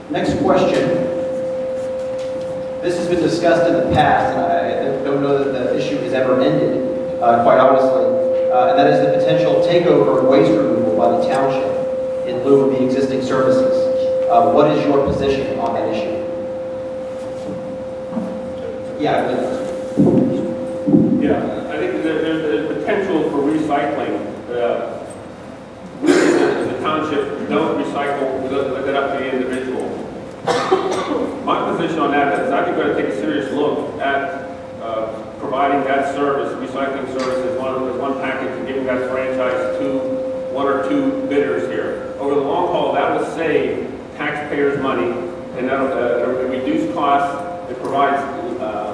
Next question. This has been discussed in the past, and I don't know that the issue has ever ended, quite honestly, and that is the potential takeover of waste removal by the township in lieu of the existing services. What is your position on that issue? Yeah, I believe. Yeah, I think there's potential for recycling. We as a township don't recycle, we let it up to the individual. My position on that is I think we're going to take a serious look at providing that service, recycling service, as one package and giving that franchise to one or two bidders here. Over the long haul, that will save taxpayers money, and that'll reduce costs. It provides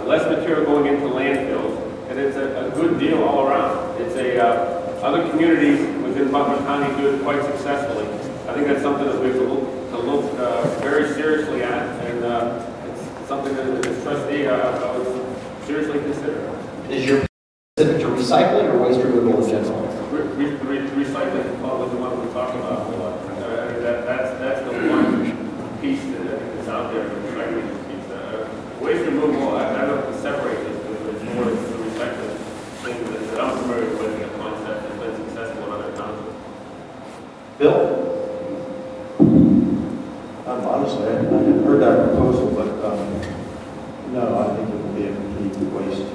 less material going into landfills, and it's a good deal all around. It's other communities within Butler County do it quite successfully. I think that's something that we have to look very seriously at, and it's something that as trustee I would seriously consider. Is your specific to recycling or waste removal in general? Recycling was the one we're talking about. That's the one piece that's out there. The recycling piece. Waste removal, I don't separate this. It's more the recycling thing that I'm familiar with. The concept has been successful in other townships. Bill? Honestly, I hadn't heard that proposal, but no, I think it would be a complete waste.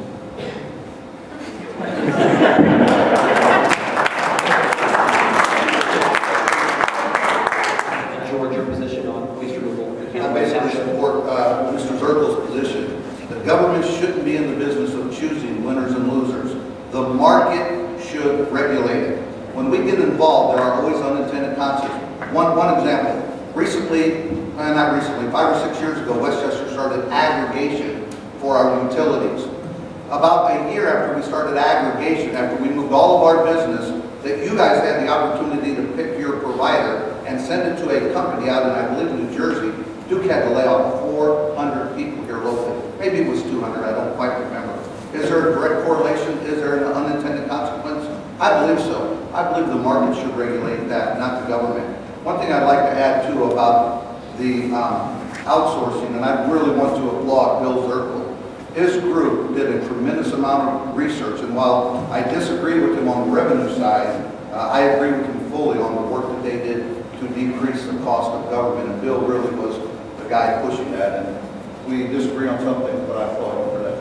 George, your position on waste removal? I basically support Mr. Zirkel's position. The government shouldn't be in the business of choosing winners and losers. The market should regulate it. When we get involved, there are always unintended consequences. One example. Recently, not recently, 5 or 6 years ago, Westchester started aggregation for our utilities. About a year after we started aggregation, after we moved all of our business, that you guys had the opportunity to pick your provider and send it to a company out in, I believe, New Jersey. Duke had to lay off 400 people here locally. Maybe it was 200, I don't quite remember. Is there a direct correlation? Is there an unintended consequence? I believe so. I believe the market should regulate that, not the government. One thing I'd like to add, too, about the outsourcing, and I really want to applaud Bill Zirkel. His group did a tremendous amount of research, and while I disagree with him on the revenue side, I agree with him fully on the work that they did to decrease the cost of government, and Bill really was the guy pushing that, and we disagree on some things, but I applaud him for that.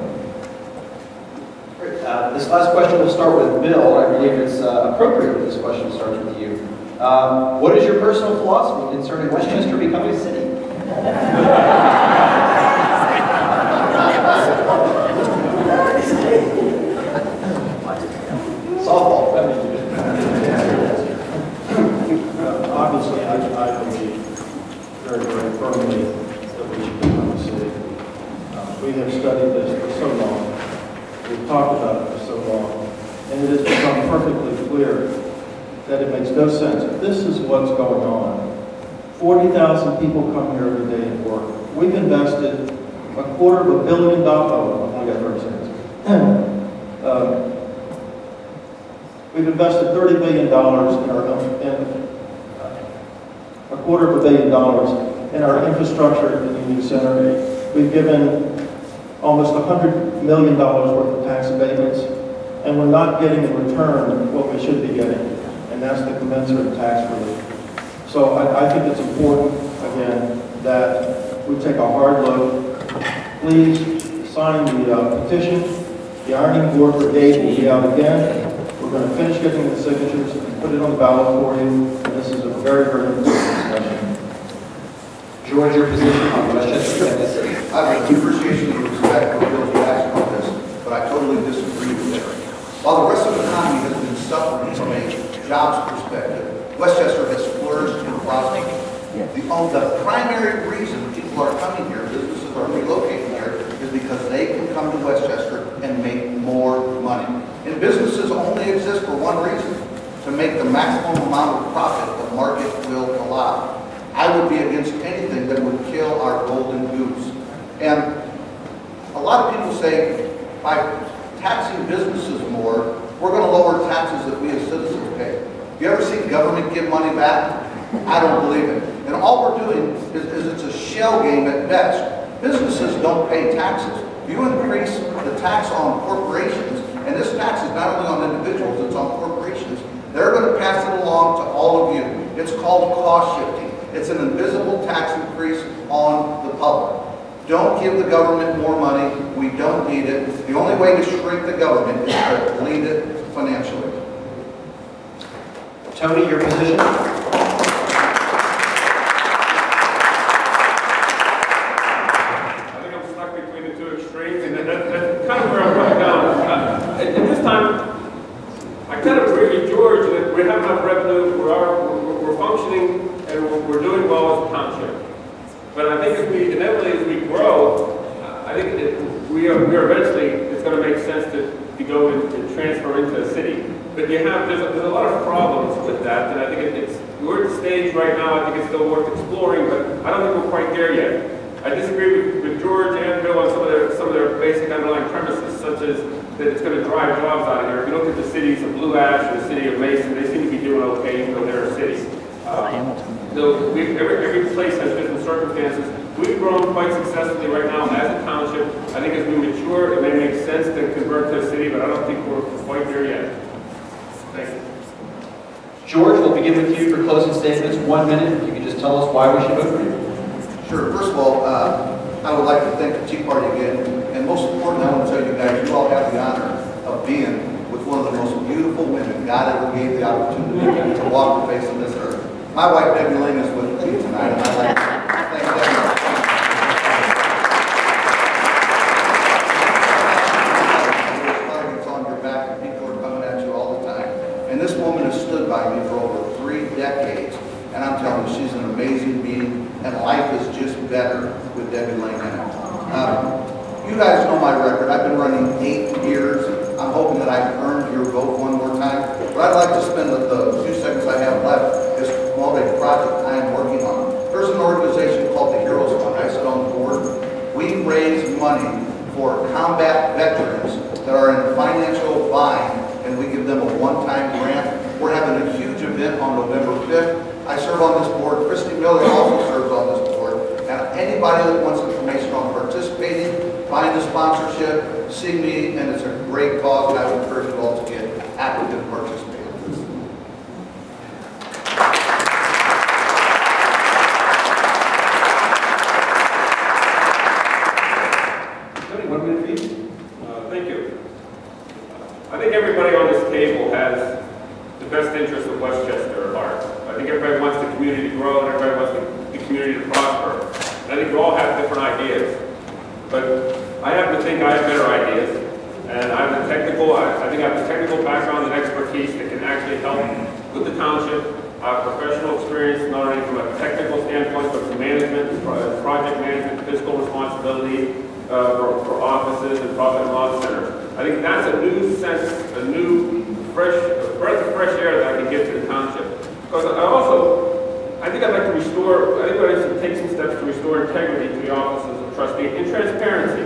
Great. This last question will start with Bill. I believe it's appropriate that this question starts with you. What is your personal philosophy concerning Westchester becoming a city? Softball. Obviously, I believe very, very firmly that we should become a city. We have studied this for so long. We've talked about it for so long. And it has become perfectly clear that it makes no sense. If this is what's going on, 40,000 people come here every day and work. We've invested $250 million. Oh, I got 30 seconds. We've invested $30 billion in our $250 million in our infrastructure in the Union Center. We've given almost $100 million worth of tax abatements, and we're not getting in return what we should be getting, and that's the commensurate tax relief. So I think it's important, again, that we take a hard look. Please sign the petition. The Ironing Board Brigade will be out again. We're going to finish getting the signatures and put it on the ballot for you. And this is a very, very important discussion. George, your position on Westchester becoming a city? I have appreciation and respect for Bill's reaction on this, but I totally disagree with it. While the rest of the economy has been suffering from a jobs perspective, Westchester has flourished and prospered. The primary reason people are coming here, businesses are relocating here, is because they can come to Westchester and make more money. And businesses only exist for one reason, to make the maximum amount of profit the market will allow. I would be against anything that would kill our golden goose. And a lot of people say, by taxing businesses more, we're going to lower taxes that we as citizens pay. You ever seen government give money back? I don't believe it. And all we're doing is it's a shell game at best. Businesses don't pay taxes. You increase the tax on corporations, and this tax is not only on individuals, it's on corporations. They're going to pass it along to all of you. It's called cost shifting. It's an invisible tax increase on the public. Don't give the government more money. We don't need it. The only way to shrink the government is to lead it financially. Tony, your position? I think I'm stuck between the two extremes, and that's kind of where I'm going down. At this time, I kind of agree with George that we have enough revenue, we're functioning, and we're doing well as a township. But I think inevitably as we grow, I think it's going to make sense to go and transfer into a city. But there's a lot of problems with that, and I think we're at the stage right now, I think it's still worth exploring, but I don't think we're quite there yet. I disagree with George and Bill on some of their basic underlying premises, such as that it's going to drive jobs out of here. If you look at the cities of Blue Ash and the city of Mason, they seem to be doing okay, even though they're a city. So every place has different circumstances. We've grown quite successfully right now as a township. I think as we mature, it may make sense to convert to a city, but I don't think we're quite there yet. Thank you. George, we'll begin with you for closing statements. 1 minute. If you could just tell us why we should vote for you. Sure. First of all, I would like to thank the Tea Party again. And most importantly, I want to tell you guys, you all have the honor of being with one of the most beautiful women God ever gave the opportunity to walk the face of this earth. My wife, Debbie Lane, is with me tonight, and I'd like to thank Debbie. It's on your back, and people are coming at you all the time. And this woman has stood by me for over 3 decades, and I'm telling you, she's an amazing being, and life is just better with Debbie Lane in it. You guys know my record. I've been running 8 years. I'm hoping that I've earned your vote one more time. But I'd like to spend the few seconds I have left is promote a project I am working on. There's an organization called the Heroes Fund. I sit on the board. We raise money for combat veterans that are in financial bind, and we give them a one-time grant. We're having a huge event on November 5th. I serve on this board. Christy Miller also serves on this board. And anybody that wants information on participating, find a sponsorship, see me, and it's a great cause, and I would encourage you all to get active and participate in this. Tony, 1 minute for you. Thank you. I think everybody on this table has the best interest of Westchester at heart. I think everybody wants the community to grow, and everybody wants the community to prosper. And I think we all have different ideas. But I happen to think I have better ideas, and I have the technical, I think I have the technical background and expertise that can actually help with the township. I have professional experience, not only from a technical standpoint, but from management, project management, fiscal responsibility for offices and profit and loss centers. I think that's a new sense, a new breath of fresh air that I can give to the township. Because I think I'd like to restore, I think I'd like to take some steps to restore integrity to the offices of trustee and transparency.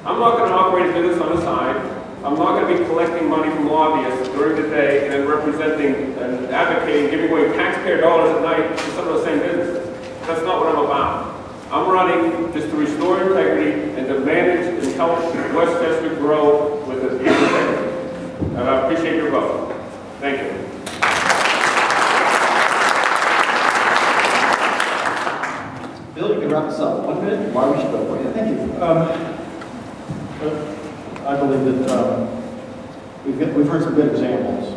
I'm not going to operate a business on the side. I'm not going to be collecting money from lobbyists during the day and then representing and advocating, giving away taxpayer dollars at night to some of those same businesses. That's not what I'm about. I'm running just to restore integrity and to manage and help Westchester grow with a deep integrity. And I appreciate your vote. Thank you. Bill, you can wrap this up. 1 minute. Why we should vote for you. Thank you. I believe that we've heard some good examples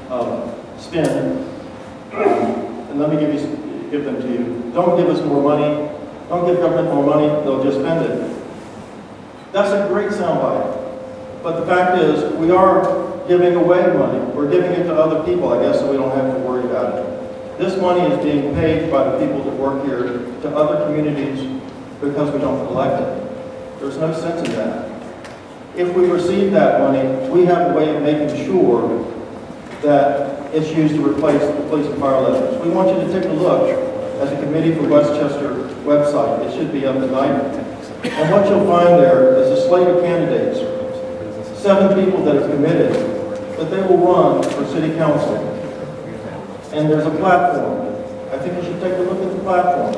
of spend, and let me give them to you. Don't give us more money. Don't give government more money. They'll just spend it. That's a great soundbite. But the fact is, we are giving away money. We're giving it to other people, I guess, so we don't have to worry about it. This money is being paid by the people that work here to other communities because we don't collect it. There's no sense in that. If we receive that money, we have a way of making sure that it's used to replace the police and fire levies. We want you to take a look at the Committee for Westchester website. It should be up tonight. And what you'll find there is a slate of candidates, 7 people that have committed that they will run for city council. And there's a platform. I think you should take a look at the platform.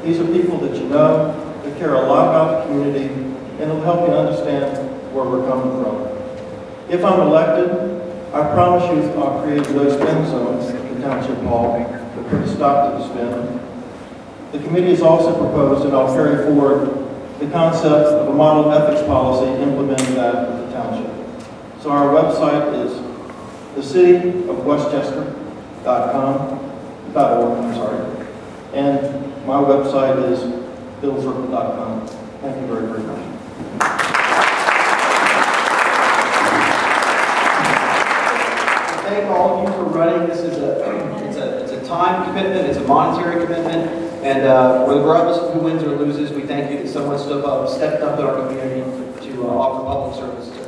These are people that you know, that care a lot about the community, and will help you understand where we're coming from. If I'm elected, I promise you I'll create no spin zones at the Township Hall to put a stop to the spin. The committee has also proposed, and I'll carry forward, the concept of a model ethics policy implementing that at the Township. So our website is thecityofwestchester.org, and my website is billzirkle.com. Thank you very, very much. Thank all of you for running. This is it's a time commitment, it's a monetary commitment, and regardless of who wins or loses, we thank you that someone stepped up in our community to offer public services.